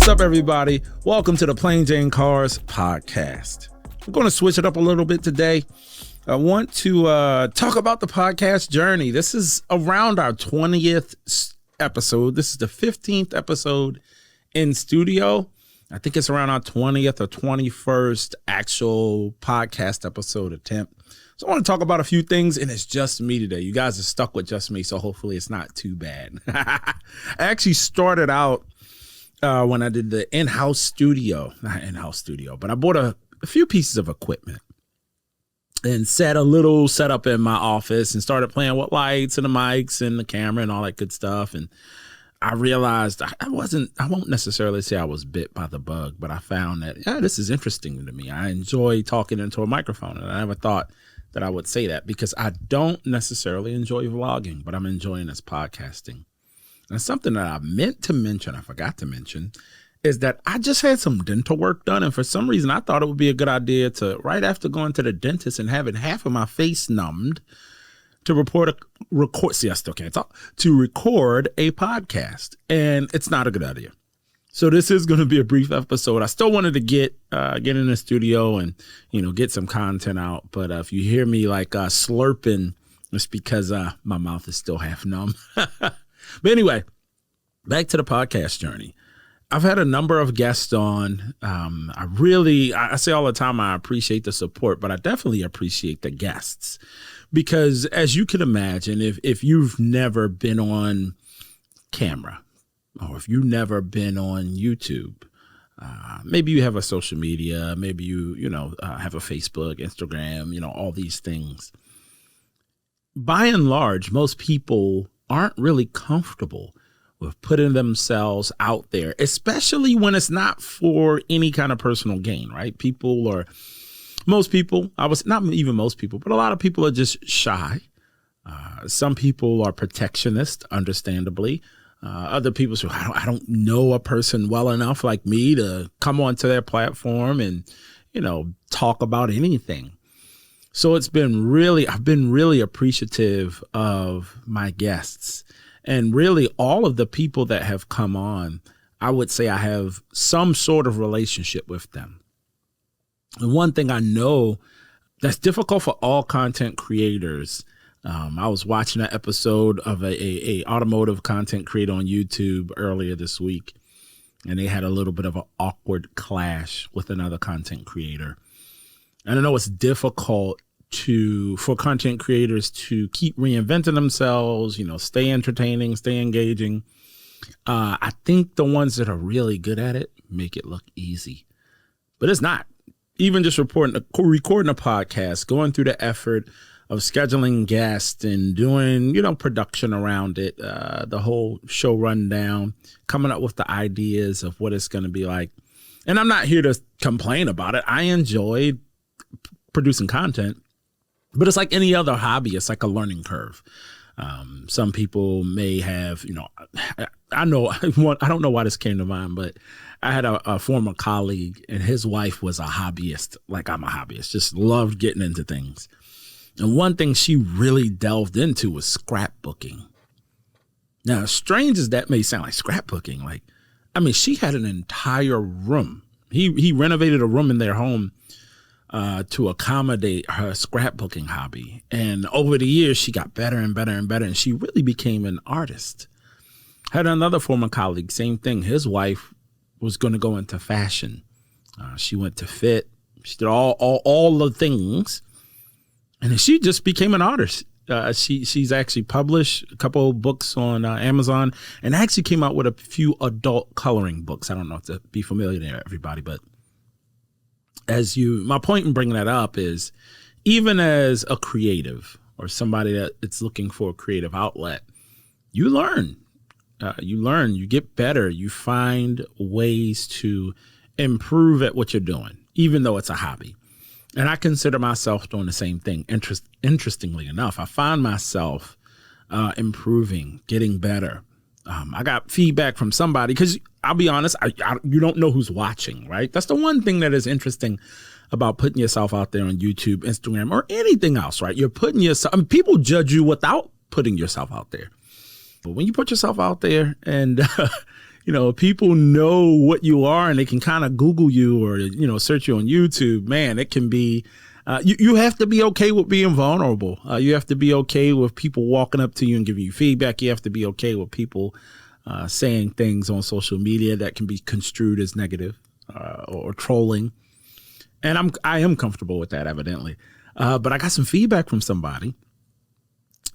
up, everybody? Welcome to the Plain Jane Cars podcast. We're going to switch it up a little bit today. I want to talk about the podcast journey. This is around our 20th episode. This is the 15th episode in studio. I think it's around our 20th or 21st actual podcast episode attempt. So I want to talk about a few things, and it's just me today. You guys are stuck with just me, so hopefully it's not too bad. I actually started out when I did the in-house studio, not in-house studio, but I bought a few pieces of equipment and set a little setup in my office and started playing with lights and the mics and the camera and all that good stuff. And I realized I won't necessarily say I was bit by the bug, but I found that, this is interesting to me. I enjoy talking into a microphone, and I never thought that I would say that because I don't necessarily enjoy vlogging, but I'm enjoying this podcasting. And something that I meant to mention, I forgot to mention, is that I just had some dental work done. And for some reason, I thought it would be a good idea to, right after going to the dentist and having half of my face numbed, to record a podcast. And it's not a good idea. So this is going to be a brief episode. I still wanted to get in the studio and, get some content out. But if you hear me like slurping, it's because my mouth is still half numb. But anyway, back to the podcast journey. I've had a number of guests on. I say all the time, I appreciate the support, but I definitely appreciate the guests because as you can imagine, if you've never been on camera or if you've never been on YouTube, maybe you have a social media, maybe you have a Facebook, Instagram, all these things. By and large, most people aren't really comfortable with putting themselves out there, especially when it's not for any kind of personal gain, right? Most people, not even most people, but a lot of people are just shy. Some people are protectionist, understandably. Other people say, I don't know a person well enough like me to come onto their platform and, talk about anything. So I've been really appreciative of my guests and really all of the people that have come on. I would say I have some sort of relationship with them. And one thing I know that's difficult for all content creators. I was watching an episode of a automotive content creator on YouTube earlier this week, and they had a little bit of an awkward clash with another content creator. And I know it's difficult for content creators to keep reinventing themselves, stay entertaining, stay engaging. I think the ones that are really good at it make it look easy, but it's not. Even just recording a podcast, going through the effort of scheduling guests and doing, production around it, the whole show rundown, coming up with the ideas of what it's going to be like. And I'm not here to complain about it. I enjoy producing content, but it's like any other hobby. It's like a learning curve. Some people may have, I don't know why this came to mind, but I had a former colleague and his wife was a hobbyist, like I'm a hobbyist, just loved getting into things. And one thing she really delved into was scrapbooking. Now, strange as that may sound, like scrapbooking, she had an entire room. He renovated a room in their home to accommodate her scrapbooking hobby. And over the years, she got better and better and better, and she really became an artist. Had another former colleague, same thing. His wife was going to go into fashion. She went to fit. She did all the things. And she just became an artist. She's actually published a couple of books on Amazon and actually came out with a few adult coloring books. I don't know if to be familiar to everybody, but my point in bringing that up is even as a creative or somebody that's looking for a creative outlet, you learn, you get better, you find ways to improve at what you're doing, even though it's a hobby. And I consider myself doing the same thing. Interestingly enough, I find myself improving, getting better. I got feedback from somebody because I'll be honest, you don't know who's watching, right? That's the one thing that is interesting about putting yourself out there on YouTube, Instagram, or anything else, right? You're putting yourself, people judge you without putting yourself out there. But when you put yourself out there and, people know what you are and they can kind of Google you or, search you on YouTube. Man, it can be, you have to be okay with being vulnerable. You have to be okay with people walking up to you and giving you feedback. You have to be okay with people saying things on social media that can be construed as negative or trolling. And I am comfortable with that, evidently. But I got some feedback from somebody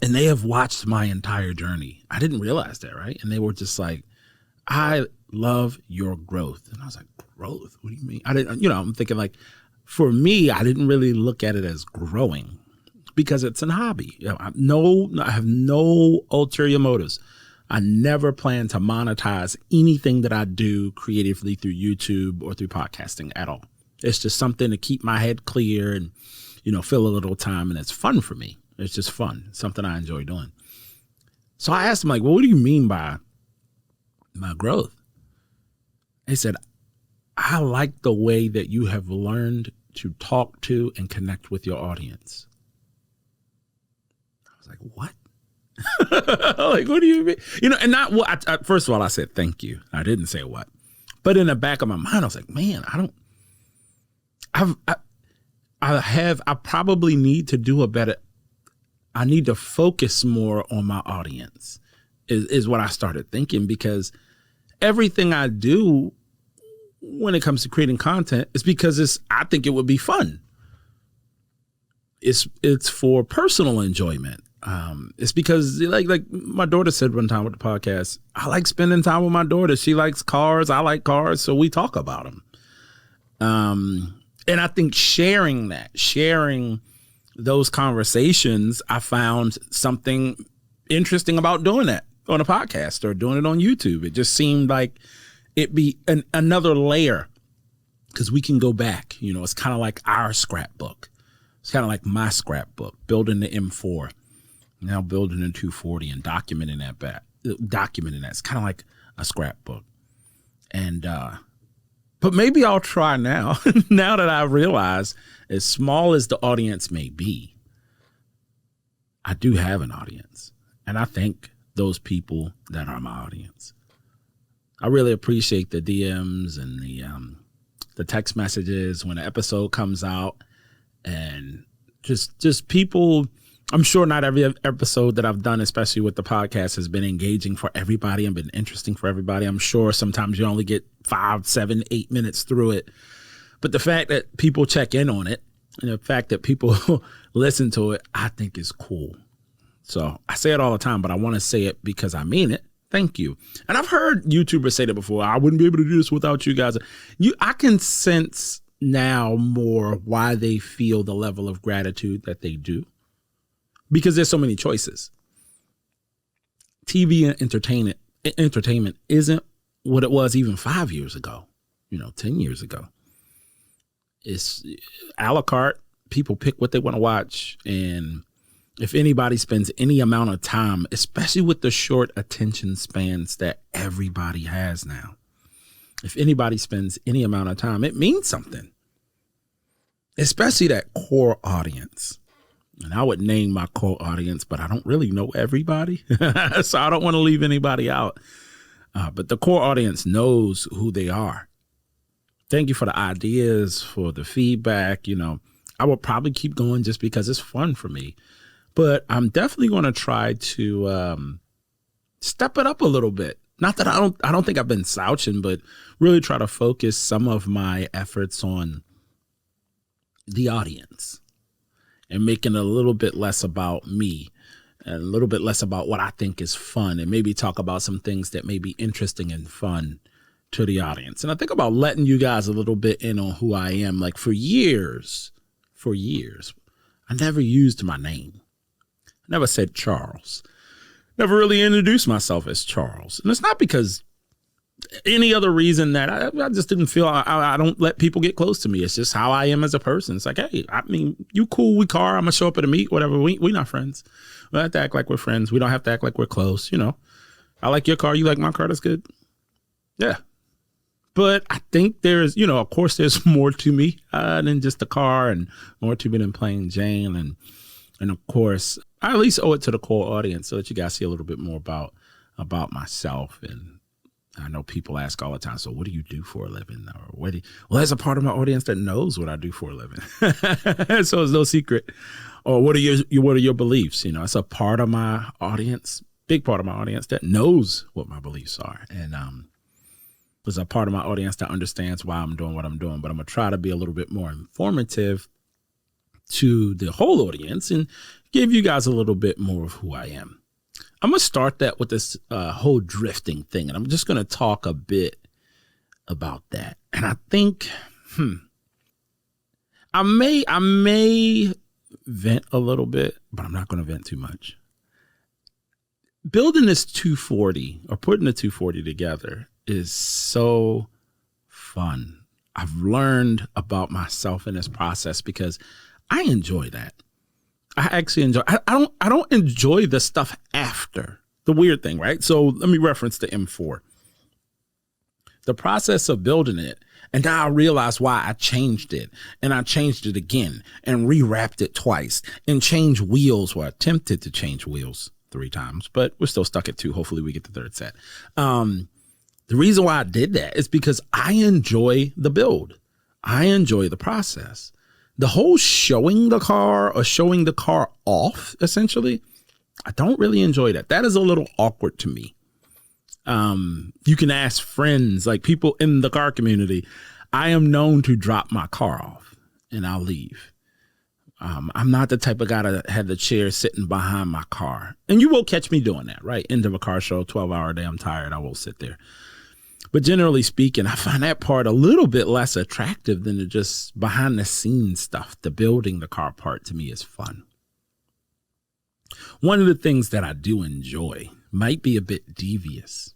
and they have watched my entire journey. I didn't realize that, right? And they were just like, I love your growth. And I was like, growth? What do you mean? I didn't, I'm thinking like, for me, I didn't really look at it as growing because it's a hobby. I have no ulterior motives. I never plan to monetize anything that I do creatively through YouTube or through podcasting at all. It's just something to keep my head clear and, fill a little time. And it's fun for me. It's just fun. Something I enjoy doing. So I asked him like, well, what do you mean by my growth? He said, I like the way that you have learned to talk to and connect with your audience. I was like, what? Like, what do you mean? And not what, first of all, I said, thank you. I didn't say what, but in the back of my mind, I was like, man, I probably need to do a better. I need to focus more on my audience is what I started thinking, because everything I do when it comes to creating content is because I think it would be fun. It's for personal enjoyment. It's because like my daughter said one time with the podcast, I like spending time with my daughter. She likes cars. I like cars. So we talk about them. And I think sharing those conversations, I found something interesting about doing that on a podcast or doing it on YouTube. It just seemed like it'd be another layer because we can go back. It's kind of like our scrapbook. It's kind of like my scrapbook, building the M4, now building the 240 and documenting that. It's kind of like a scrapbook. And, but maybe I'll try now, now that I realize as small as the audience may be, I do have an audience. And I thank those people that are my audience. I really appreciate the DMs and the text messages when an episode comes out, and just people. I'm sure not every episode that I've done, especially with the podcast, has been engaging for everybody and been interesting for everybody. I'm sure sometimes you only get 5, 7, 8 minutes through it. But the fact that people check in on it and the fact that people listen to it, I think is cool. So I say it all the time, but I want to say it because I mean it. Thank you. And I've heard YouTubers say that before. I wouldn't be able to do this without you guys. I can sense now more why they feel the level of gratitude that they do. Because there's so many choices. TV and entertainment isn't what it was even 5 years ago, 10 years ago. It's a la carte. People pick what they want to watch. And if anybody spends any amount of time, especially with the short attention spans that everybody has now, if anybody spends any amount of time, it means something, especially that core audience. And I would name my core audience, but I don't really know everybody. So I don't want to leave anybody out. But the core audience knows who they are. Thank you for the ideas, for the feedback. I will probably keep going just because it's fun for me. But I'm definitely going to try to step it up a little bit. Not that I don't think I've been slouching, but really try to focus some of my efforts on the audience. And making it a little bit less about me and a little bit less about what I think is fun, and maybe talk about some things that may be interesting and fun to the audience. And I think about letting you guys a little bit in on who I am. Like for years, I never used my name. I never said Charles. Never really introduced myself as Charles. And it's not because any other reason that I just didn't feel I don't let people get close to me. It's just how I am as a person. It's like, hey, you cool, we car, I'm gonna show up at a meet, whatever. We not friends. We don't have to act like we're friends. We don't have to act like we're close. I like your car, you like my car, that's good. Yeah. But I think there's, of course there's more to me than just the car, and more to me than plain Jane. And of course, I at least owe it to the core audience so that you guys see a little bit more about myself and I know people ask all the time, so what do you do for a living? Or well, there's a part of my audience that knows what I do for a living. So it's no secret. Or what are your beliefs? It's a part of my audience, big part of my audience that knows what my beliefs are. And there's a part of my audience that understands why I'm doing what I'm doing. But I'm going to try to be a little bit more informative to the whole audience and give you guys a little bit more of who I am. I'm going to start that with this whole drifting thing, and I'm just going to talk a bit about that. And I think, I may vent a little bit, but I'm not going to vent too much. Building this 240 or putting the 240 together is so fun. I've learned about myself in this process because I enjoy that. I actually enjoy. I don't enjoy the stuff after. The weird thing, right? So let me reference the M4. The process of building it, and now I realize why I changed it, and I changed it again, and rewrapped it twice, and changed wheels. Well, I attempted to change wheels 3 times, but we're still stuck at 2. Hopefully, we get the 3rd set. The reason why I did that is because I enjoy the build. I enjoy the process. The whole showing the car or showing the car off, essentially, I don't really enjoy that. That is a little awkward to me. You can ask friends, like people in the car community. I am known to drop my car off and I'll leave. I'm not the type of guy to have the chair sitting behind my car. And you will catch me doing that, right? End of a car show, 12-hour day, I'm tired, I will sit there. But generally speaking, I find that part a little bit less attractive than the just behind the scenes stuff. The building the car part to me is fun. One of the things that I do enjoy might be a bit devious,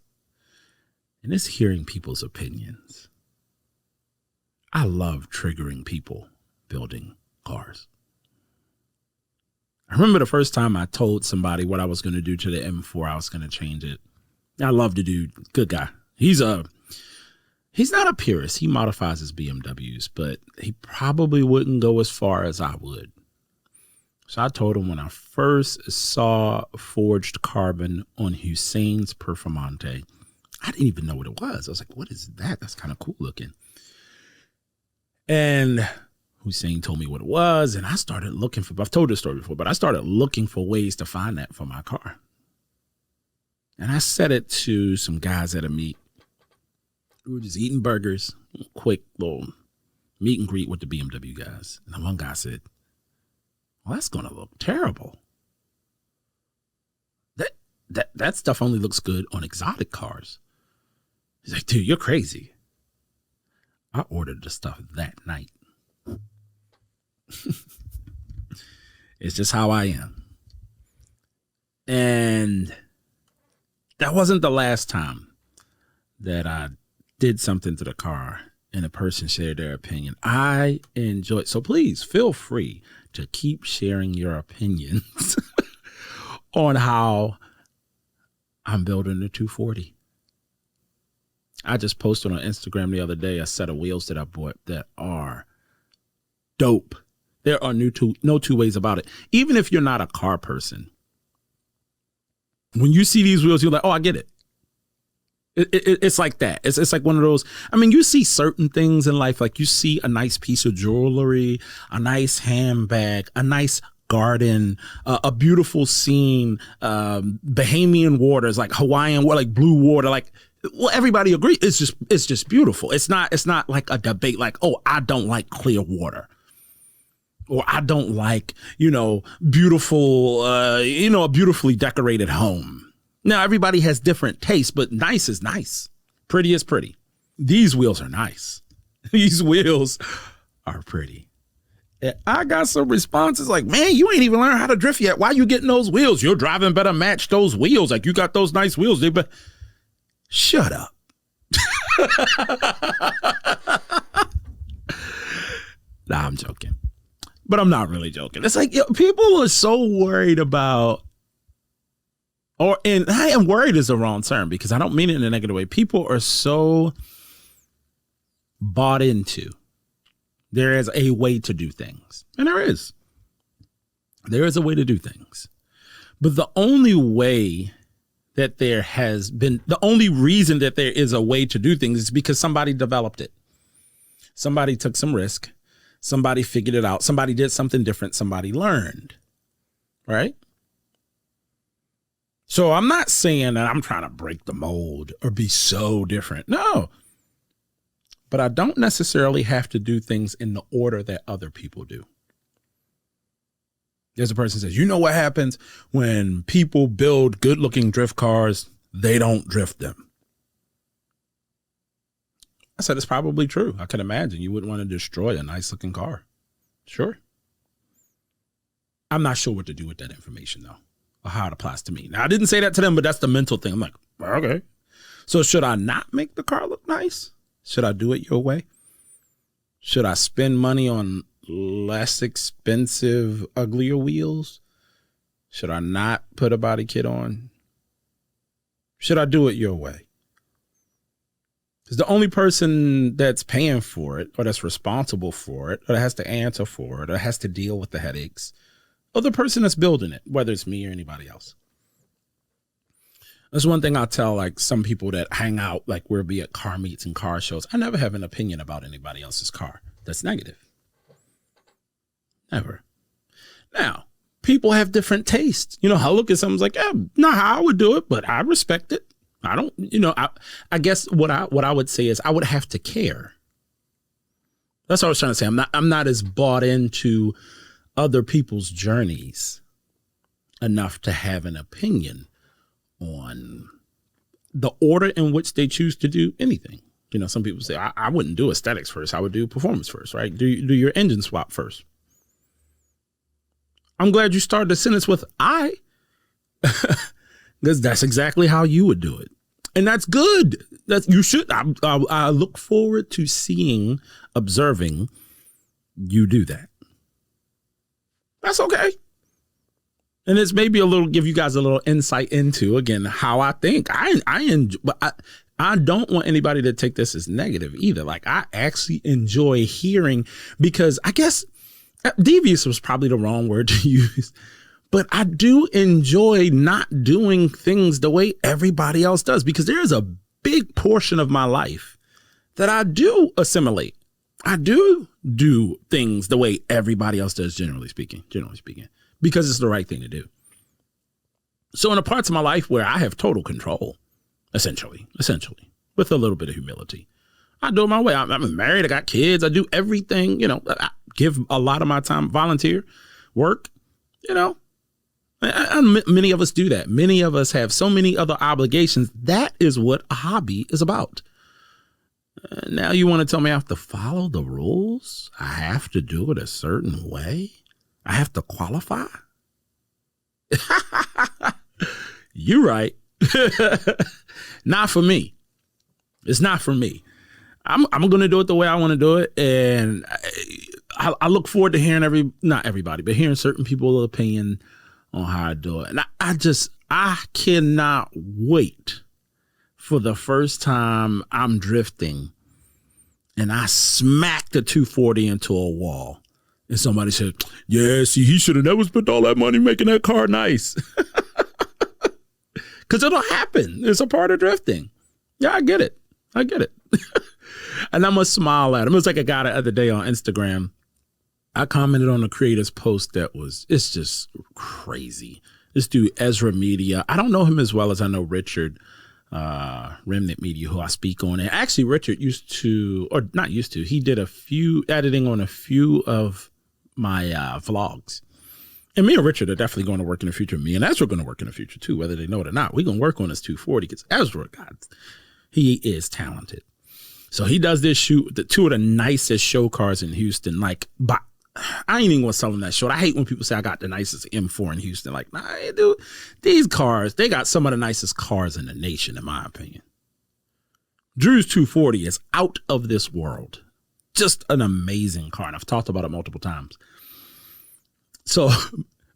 and it's hearing people's opinions. I love triggering people building cars. I remember the first time I told somebody what I was going to do to the M4, I was going to change it. I love the dude, good guy. He's not a purist. He modifies his BMWs, but he probably wouldn't go as far as I would. So I told him when I first saw forged carbon on Hussein's Performante, I didn't even know what it was. I was like, what is that? That's kind of cool looking. And Hussein told me what it was, and I started looking for, I've told this story before, but I started looking for ways to find that for my car. And I said it to some guys at a meet. We were just eating burgers, quick little meet and greet with the BMW guys. And one guy said, well, that's going to look terrible. That stuff only looks good on exotic cars. He's like, dude, you're crazy. I ordered the stuff that night. It's just how I am. And that wasn't the last time that I did something to the car and a person shared their opinion. I enjoy it. So please feel free to keep sharing your opinions on how I'm building the 240. I just posted on Instagram the other day a set of wheels that I bought that are dope. There are no two ways about it. Even if you're not a car person, when you see these wheels, you're like, oh, I get it. It's like that. It's like one of those. I mean, you see certain things in life, like you see a nice piece of jewelry, a nice handbag, a nice garden, a beautiful scene, Bahamian waters, like Hawaiian water, like blue water, like, well, everybody agrees. It's just beautiful. It's not like a debate like, oh, I don't like clear water. Or I don't like, beautiful, a beautifully decorated home. Now, everybody has different tastes, but nice is nice. Pretty is pretty. These wheels are nice. These wheels are pretty. And I got some responses like, man, you ain't even learned how to drift yet. Why you getting those wheels? Your driving better match those wheels. Like, you got those nice wheels. Shut up. Nah, I'm joking. But I'm not really joking. It's like, people are so worried about, and I am worried is the wrong term because I don't mean it in a negative way. People are so bought into there is a way to do things. And there is. There is a way to do things. But the only way that there has been, the only reason that there is a way to do things is because somebody developed it. Somebody took some risk. Somebody figured it out. Somebody did something different. Somebody learned. Right? So I'm not saying that I'm trying to break the mold or be so different. No. But I don't necessarily have to do things in the order that other people do. There's a person who says, you know what happens when people build good looking drift cars? They don't drift them. I said, it's probably true. I can imagine you wouldn't want to destroy a nice looking car. Sure. I'm not sure what to do with that information though, or how it applies to me. Now, I didn't say that to them, but that's the mental thing. I'm like, okay. So should I not make the car look nice? Should I do it your way? Should I spend money on less expensive, uglier wheels? Should I not put a body kit on? Should I do it your way? Because the only person that's paying for it, or that's responsible for it, or that has to answer for it, or has to deal with the headaches, or the person that's building it, whether it's me or anybody else. That's one thing I'll tell like some people that hang out, like we'll be at car meets and car shows. I never have an opinion about anybody else's car that's negative. Never. Now, people have different tastes. You know, I look at something like, yeah, not how I would do it, but I respect it. I don't, you know, I guess what I would say is I would have to care. That's what I was trying to say. I'm not as bought into other people's journeys enough to have an opinion on the order in which they choose to do anything. You know, some people say, I wouldn't do aesthetics first. I would do performance first, right? Do your engine swap first. I'm glad you started the sentence with I, because that's exactly how you would do it. And that's good. You should. I look forward to observing you do that. That's okay. And it's maybe give you guys a little insight into, again, how I think. I enjoy, but I don't want anybody to take this as negative either. Like, I actually enjoy hearing, because I guess devious was probably the wrong word to use, but I do enjoy not doing things the way everybody else does, because there is a big portion of my life that I do assimilate. I do things the way everybody else does, generally speaking, because it's the right thing to do. So in the parts of my life where I have total control, essentially, with a little bit of humility, I do it my way. I'm married. I got kids. I do everything, you know, I give a lot of my time, volunteer work, you know, and many of us do that. Many of us have so many other obligations. That is what a hobby is about. Now you want to tell me I have to follow the rules? I have to do it a certain way? I have to qualify? You're right. Not for me. It's not for me. I'm going to do it the way I want to do it. And I look forward to hearing not everybody, but hearing certain people's opinion on how I do it. And I cannot wait for the first time I'm drifting and I smack the 240 into a wall. And somebody said, yeah, see, he should have never spent all that money making that car nice. Because it'll happen. It's a part of drifting. Yeah, I get it. And I'm going to smile at him. It was like a guy the other day on Instagram. I commented on a creator's post it's just crazy. This dude, Ezra Media. I don't know him as well as I know Richard, Remnant Media, who I speak on. And actually, Richard he did a few editing on a few of my vlogs. And me and Richard are definitely going to work in the future. Me and Ezra are going to work in the future too, whether they know it or not. We're going to work on this 240 because Ezra, God, he is talented. So he does this shoot, two of the nicest show cars in Houston. Like, but I ain't even going to sell him that short. I hate when people say I got the nicest M4 in Houston. Like, nah, dude, these cars, they got some of the nicest cars in the nation, in my opinion. Drew's 240 is out of this world. Just an amazing car. And I've talked about it multiple times. So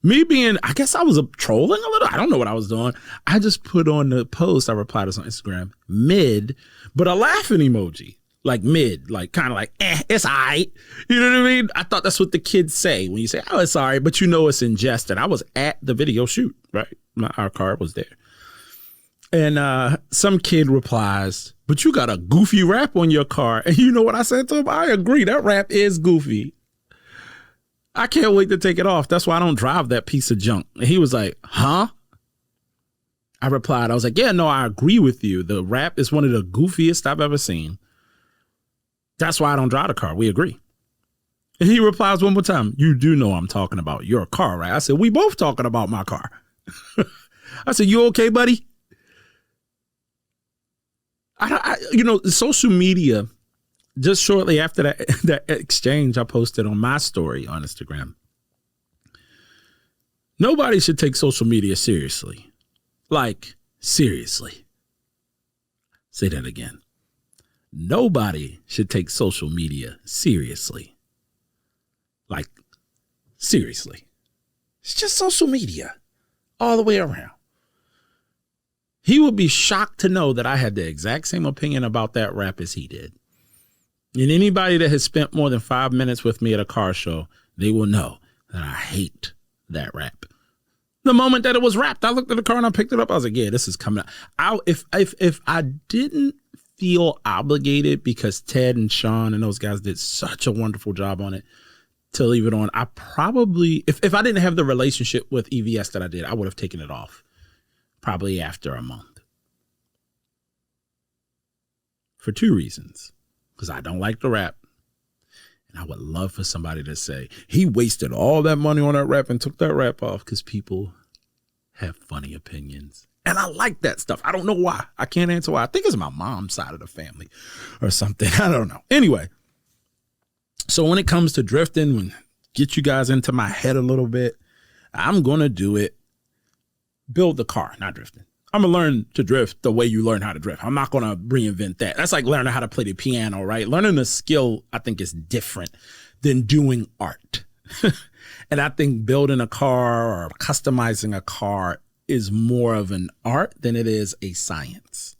I guess I was trolling a little. I don't know what I was doing. I just put on the post. I replied to this on Instagram, mid, but a laughing emoji, like mid, like kind of like, it's all right. You know what I mean? I thought that's what the kids say when you say, oh, it's all right, but you know it's in jest. And I was at the video shoot, right? Our car was there. And some kid replies, but you got a goofy wrap on your car. And you know what I said to him? I agree. That wrap is goofy. I can't wait to take it off. That's why I don't drive that piece of junk. And he was like, huh? I replied, I was like, yeah, no, I agree with you. The wrap is one of the goofiest I've ever seen. That's why I don't drive the car. We agree. And he replies one more time, you do know I'm talking about your car, right? I said, we both talking about my car. I said, you okay, buddy? Social media, just shortly after that exchange I posted on my story on Instagram, nobody should take social media seriously. Like, seriously. Say that again. Nobody should take social media seriously. Like, seriously. It's just social media all the way around. He would be shocked to know that I had the exact same opinion about that rap as he did. And anybody that has spent more than 5 minutes with me at a car show, they will know that I hate that rap. The moment that it was wrapped, I looked at the car and I picked it up. I was like, yeah, this is coming out. If I didn't feel obligated because Ted and Sean and those guys did such a wonderful job on it to leave it on, I probably, if I didn't have the relationship with EVS that I did, I would have taken it off probably after a month. For two reasons. Because I don't like the rap. And I would love for somebody to say, he wasted all that money on that rap and took that rap off, because people have funny opinions. And I like that stuff. I don't know why. I can't answer why. I think it's my mom's side of the family or something. I don't know. Anyway, so when it comes to drifting, get you guys into my head a little bit, I'm going to do it. Build the car, not drifting. I'm going to learn to drift the way you learn how to drift. I'm not going to reinvent that. That's like learning how to play the piano, right? Learning a skill, I think, is different than doing art. And I think building a car or customizing a car is more of an art than it is a science.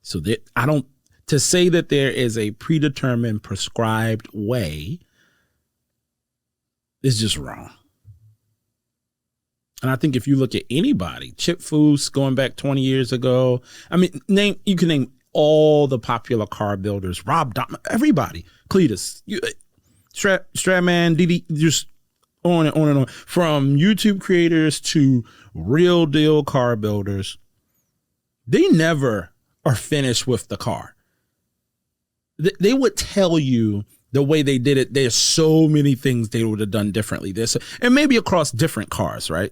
So that to say that there is a predetermined, prescribed way is just wrong. And I think if you look at anybody, Chip Foose going back 20 years ago, I mean, you can name all the popular car builders, Rob Dom, everybody, Cletus, Stratman, Didi, just on and on and on. From YouTube creators to real deal car builders, they never are finished with the car. They would tell you the way they did it. There's so many things they would have done differently. And maybe across different cars, right?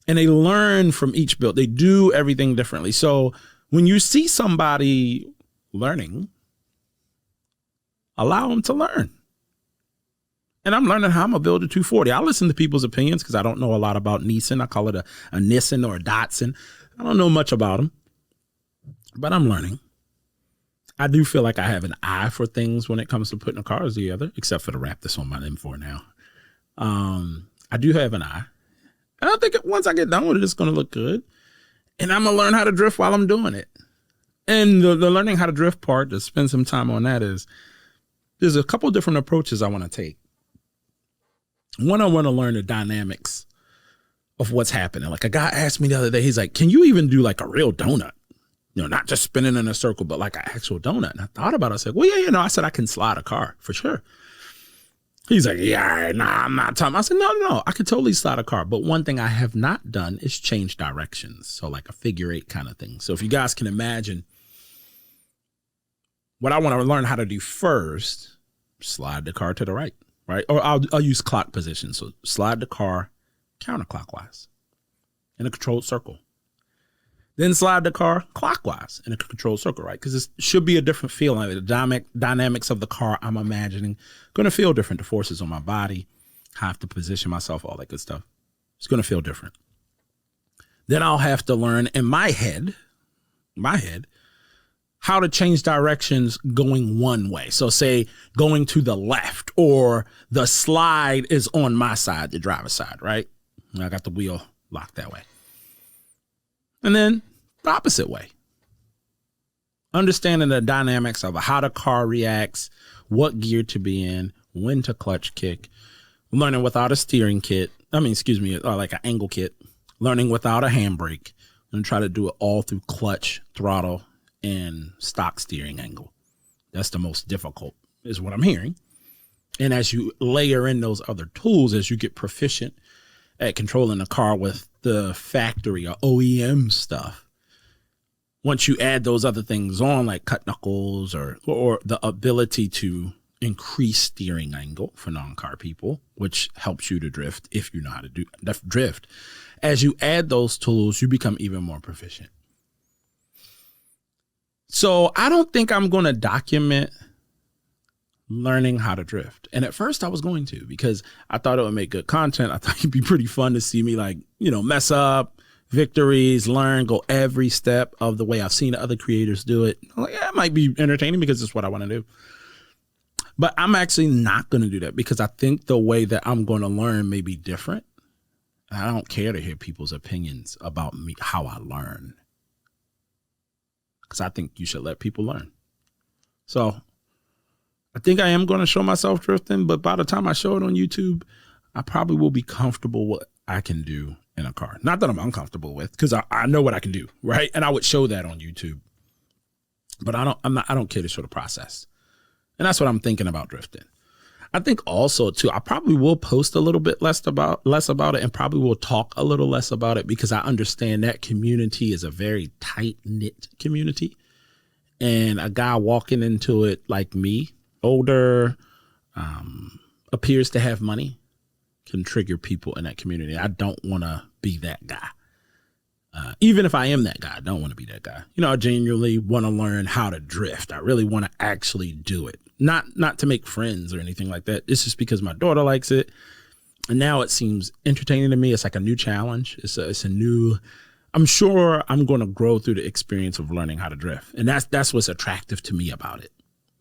And they learn from each build. They do everything differently. So when you see somebody learning, allow them to learn. And I'm learning how I'm going to build a 240. I listen to people's opinions because I don't know a lot about Nissan. I call it a Nissan or a Datsun. I don't know much about them, but I'm learning. I do feel like I have an eye for things when it comes to putting the cars together, except for the wrap that's on my M4 now. I do have an eye. And I think once I get done with it, it's going to look good. And I'm going to learn how to drift while I'm doing it. And the learning how to drift part, to spend some time on that, is there's a couple different approaches I want to take. One, I want to learn the dynamics of what's happening. Like a guy asked me the other day, he's like, can you even do like a real donut? Not just spinning in a circle, but like an actual donut. And I thought about it. I said, well, yeah, I said I can slide a car for sure. He's like, yeah, nah, I'm not talking. I said, no, I could totally slide a car. But one thing I have not done is change directions. So like a figure eight kind of thing. So if you guys can imagine what I want to learn how to do first, slide the car to the right? Or I'll use clock position. So slide the car counterclockwise in a controlled circle. Then slide the car clockwise in a controlled circle, right? Because it should be a different feeling. The dynamics of the car, I'm imagining, going to feel different. The forces on my body, how I have to position myself, all that good stuff. It's going to feel different. Then I'll have to learn in my head, how to change directions going one way. So say going to the left, or the slide is on my side, the driver's side, right? I got the wheel locked that way. And then the opposite way. Understanding the dynamics of how the car reacts, what gear to be in, when to clutch kick, learning without a steering kit. Like an angle kit, learning without a handbrake, and try to do it all through clutch, throttle, and stock steering angle. That's the most difficult, is what I'm hearing. And as you layer in those other tools, as you get proficient at controlling the car with the factory or OEM stuff, once you add those other things on, like cut knuckles or the ability to increase steering angle for non-car people, which helps you to drift if you know how to do drift. As you add those tools, you become even more proficient. So I don't think I'm going to document learning how to drift. And at first I was going to, because I thought it would make good content. I thought it'd be pretty fun to see me mess up, victories, learn, go every step of the way I've seen other creators do it. I'm like, yeah, it might be entertaining because it's what I want to do. But I'm actually not going to do that, because I think the way that I'm going to learn may be different. I don't care to hear people's opinions about me, how I learn, because I think you should let people learn. So I think I am going to show myself drifting, but by the time I show it on YouTube, I probably will be comfortable what I can do in a car. Not that I'm uncomfortable with, because I know what I can do, right? And I would show that on YouTube. But I don't care to show the process. And that's what I'm thinking about drifting. I think also too, I probably will post a little bit less about it, and probably will talk a little less about it, because I understand that community is a very tight knit community. And a guy walking into it like me, older, appears to have money, can trigger people in that community. I don't want to be that guy. Even if I am that guy, I don't want to be that guy. I genuinely want to learn how to drift. I really want to actually do it. Not to make friends or anything like that. It's just because my daughter likes it. And now it seems entertaining to me. It's like a new challenge. It's a new, I'm sure I'm going to grow through the experience of learning how to drift. And that's what's attractive to me about it.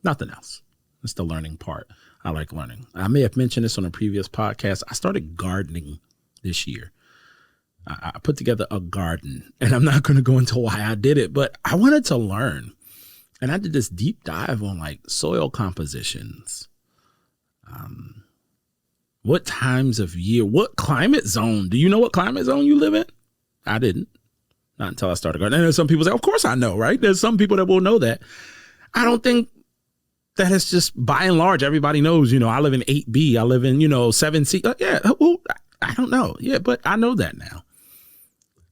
Nothing else. It's the learning part. I like learning. I may have mentioned this on a previous podcast. I started gardening this year. I put together a garden, and I'm not going to go into why I did it, but I wanted to learn. And I did this deep dive on soil compositions. What times of year, what climate zone? Do you know what climate zone you live in? I didn't. Not until I started gardening. And there's some people say, of course I know, right? There's some people that will know that. I don't think that is just, by and large, everybody knows, I live in 8B. I live in, 7C. Yeah, well, I don't know. Yeah, but I know that now.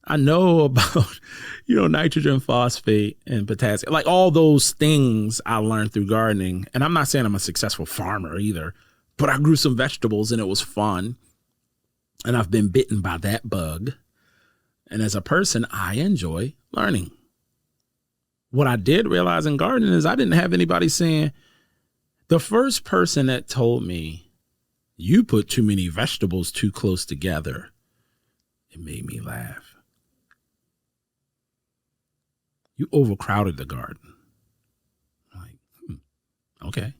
I know about, nitrogen, phosphate, and potassium. Like all those things I learned through gardening. And I'm not saying I'm a successful farmer either, but I grew some vegetables and it was fun. And I've been bitten by that bug. And as a person, I enjoy learning. What I did realize in gardening is I didn't have anybody saying, the first person that told me, you put too many vegetables too close together, it made me laugh. You overcrowded the garden. I'm like, okay.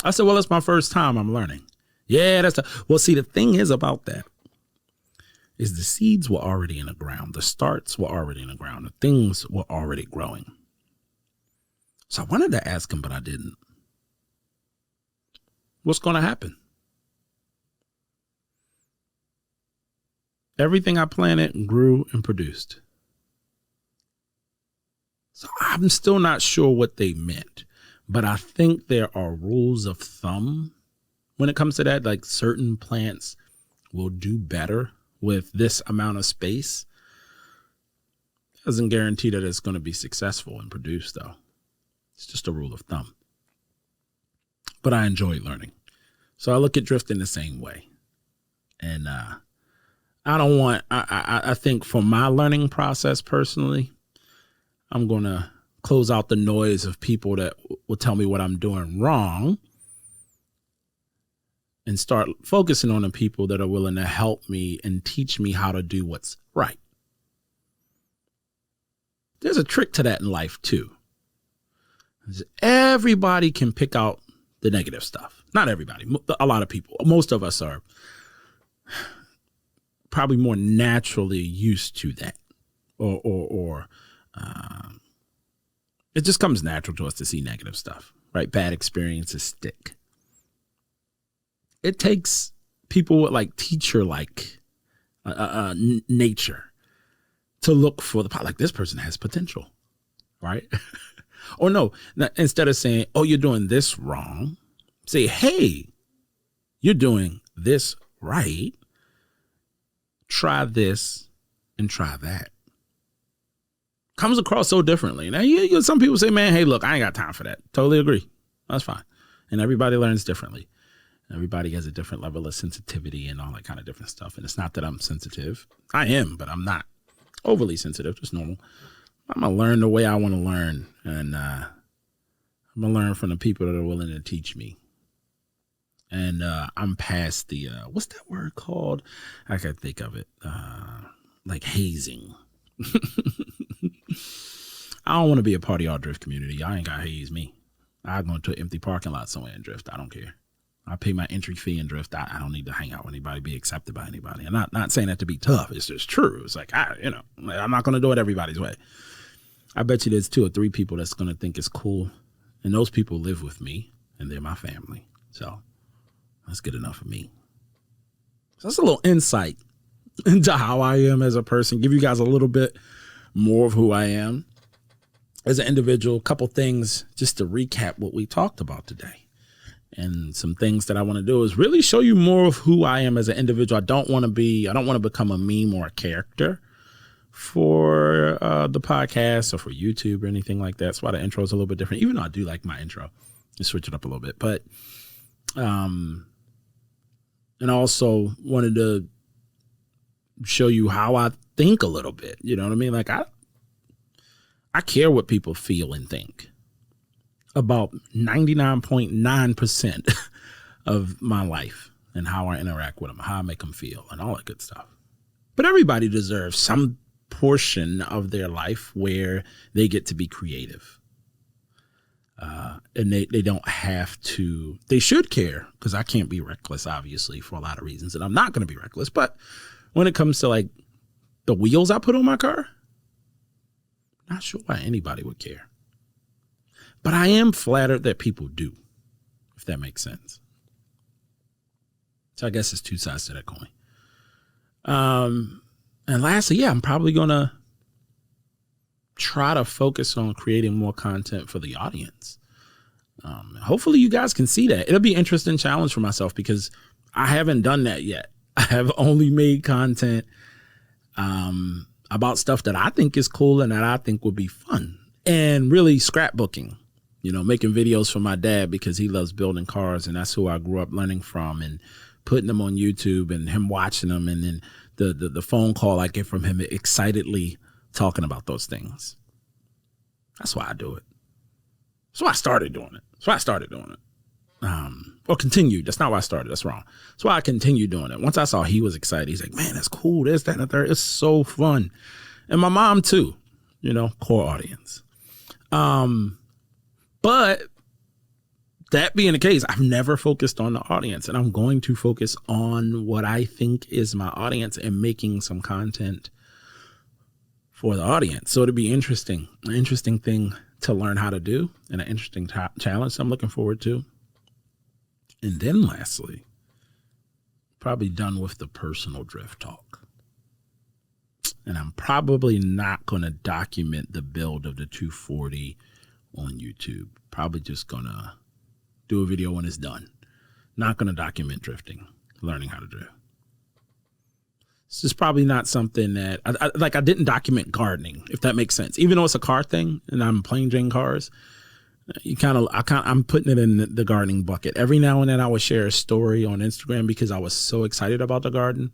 I said, well, it's my first time I'm learning. Yeah, well, see, the thing is about that is the seeds were already in the ground. The starts were already in the ground. The things were already growing. So I wanted to ask him, but I didn't. What's going to happen? Everything I planted grew and produced. So I'm still not sure what they meant, but I think there are rules of thumb when it comes to that. Like certain plants will do better with this amount of space. Doesn't guarantee that it's going to be successful and produce, though. It's just a rule of thumb. But I enjoy learning. So I look at drifting the same way. And I think for my learning process personally, I'm going to close out the noise of people that will tell me what I'm doing wrong and start focusing on the people that are willing to help me and teach me how to do what's right. There's a trick to that in life too. Everybody can pick out the negative stuff. Not everybody, a lot of people. Most of us are probably more naturally used to that, or it just comes natural to us to see negative stuff, right? Bad experiences stick. It takes people with teacher nature to look for like this person has potential, right? Or no, instead of saying, oh, you're doing this wrong, say, hey, you're doing this right. Try this and try that. Comes across so differently. Now, some people say, man, hey, look, I ain't got time for that. Totally agree. That's fine. And everybody learns differently. Everybody has a different level of sensitivity and all that kind of different stuff. And it's not that I'm sensitive. I am, but I'm not overly sensitive, just normal. I'm going to learn the way I want to learn. And I'm going to learn from the people that are willing to teach me. And I'm past the, what's that word called? I can't think of it. Like hazing. I don't want to be a part of y'all drift community. Y'all ain't got to haze me. I go into an empty parking lot somewhere and drift. I don't care. I pay my entry fee and drift. I don't need to hang out with anybody, be accepted by anybody. I'm not saying that to be tough. It's just true. It's like, I'm not going to do it everybody's way. I bet you there's 2 or 3 people that's going to think it's cool. And those people live with me and they're my family. So that's good enough for me. So that's a little insight into how I am as a person. Give you guys a little bit more of who I am as an individual. A couple things just to recap what we talked about today. And some things that I want to do is really show you more of who I am as an individual. I don't want to become a meme or a character for the podcast or for YouTube or anything like that. That's why the intro is a little bit different, even though I do like my intro. Just switch it up a little bit. But and also wanted to show you how I think a little bit. You know what I mean? Like I care what people feel and think about 99.9% of my life and how I interact with them, how I make them feel and all that good stuff. But everybody deserves some portion of their life where they get to be creative. And they don't have to, they should care, because I can't be reckless, obviously, for a lot of reasons. And I'm not going to be reckless. But when it comes to like the wheels I put on my car, not sure why anybody would care. But I am flattered that people do, if that makes sense. So I guess it's 2 sides to that coin. And lastly, I'm probably going to try to focus on creating more content for the audience. Hopefully you guys can see that. It'll be an interesting challenge for myself because I haven't done that yet. I have only made content about stuff that I think is cool and that I think would be fun. And really scrapbooking, making videos for my dad because he loves building cars and that's who I grew up learning from, and putting them on YouTube and him watching them. And then the phone call I get from him excitedly talking about those things. That's why I do it. That's why I started doing it. Or continued. That's not why I started. That's wrong. That's why I continued doing it. Once I saw he was excited, he's like, man, that's cool. This, that, and the third. It's so fun. And my mom too, core audience. But that being the case, I've never focused on the audience, and I'm going to focus on what I think is my audience and making some content for the audience. So it'll be an interesting thing to learn how to do, and an interesting challenge I'm looking forward to. And then lastly, probably done with the personal drift talk. And I'm probably not going to document the build of the 240 on YouTube. Probably just going to do a video when it's done. Not going to document drifting, learning how to drift. This is probably not something that I didn't document gardening, if that makes sense. Even though it's a car thing and I'm plain Jane cars, I'm putting it in the gardening bucket. Every now and then I would share a story on Instagram because I was so excited about the garden.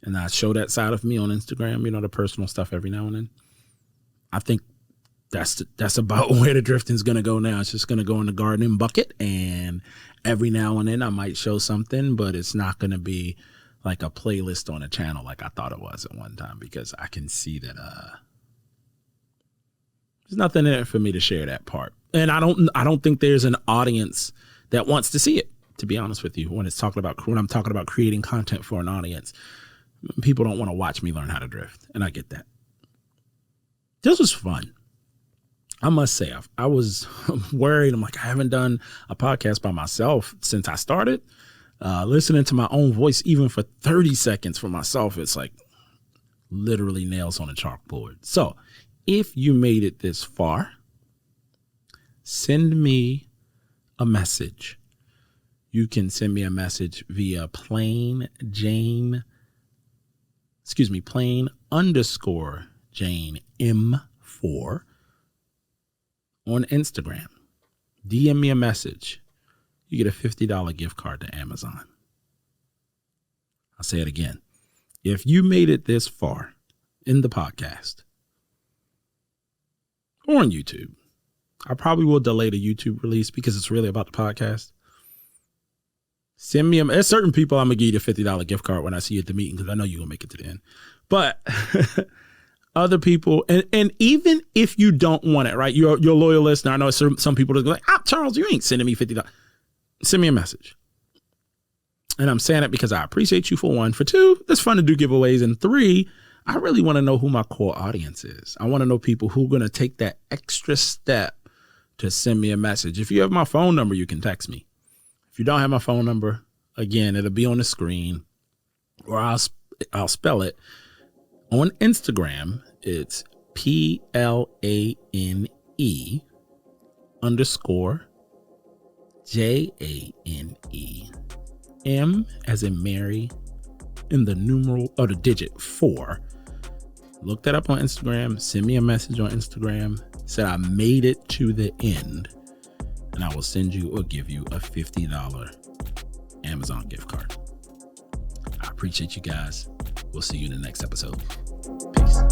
And I show that side of me on Instagram, the personal stuff every now and then. I think that's about where the drifting is going to go now. It's just going to go in the gardening bucket. And every now and then I might show something, but it's not going to be like a playlist on a channel like I thought it was at one time, because I can see that there's nothing in it for me to share that part. And I don't think there's an audience that wants to see it, to be honest with you. When I'm talking about creating content for an audience, people don't want to watch me learn how to drift. And I get that. This was fun. I must say, I was worried. I'm like, I haven't done a podcast by myself since I started. Listening to my own voice, even for 30 seconds for myself, it's like literally nails on a chalkboard. So if you made it this far, send me a message. You can send me a message via plain _ Jane M4 on Instagram. DM me a message. You get a $50 gift card to Amazon. I'll say it again. If you made it this far in the podcast or on YouTube, I probably will delay the YouTube release because it's really about the podcast. Send me there's certain people I'm going to give you the $50 gift card when I see you at the meeting because I know you're going to make it to the end. But other people, and even if you don't want it, right? You're a loyal listener. I know some people are like, Charles, you ain't sending me $50. Send me a message. And I'm saying it because I appreciate you, for one. For two, it's fun to do giveaways. And three, I really want to know who my core audience is. I want to know people who are going to take that extra step to send me a message. If you have my phone number, you can text me. If you don't have my phone number, again, it'll be on the screen, or I'll spell it. On Instagram, it's PLANE _JANE M as in Mary in the numeral or the digit 4. Look that up on Instagram. Send me a message on Instagram. Said I made it to the end, and I will send you or give you a $50 Amazon gift card. I appreciate you guys. We'll see you in the next episode. Peace.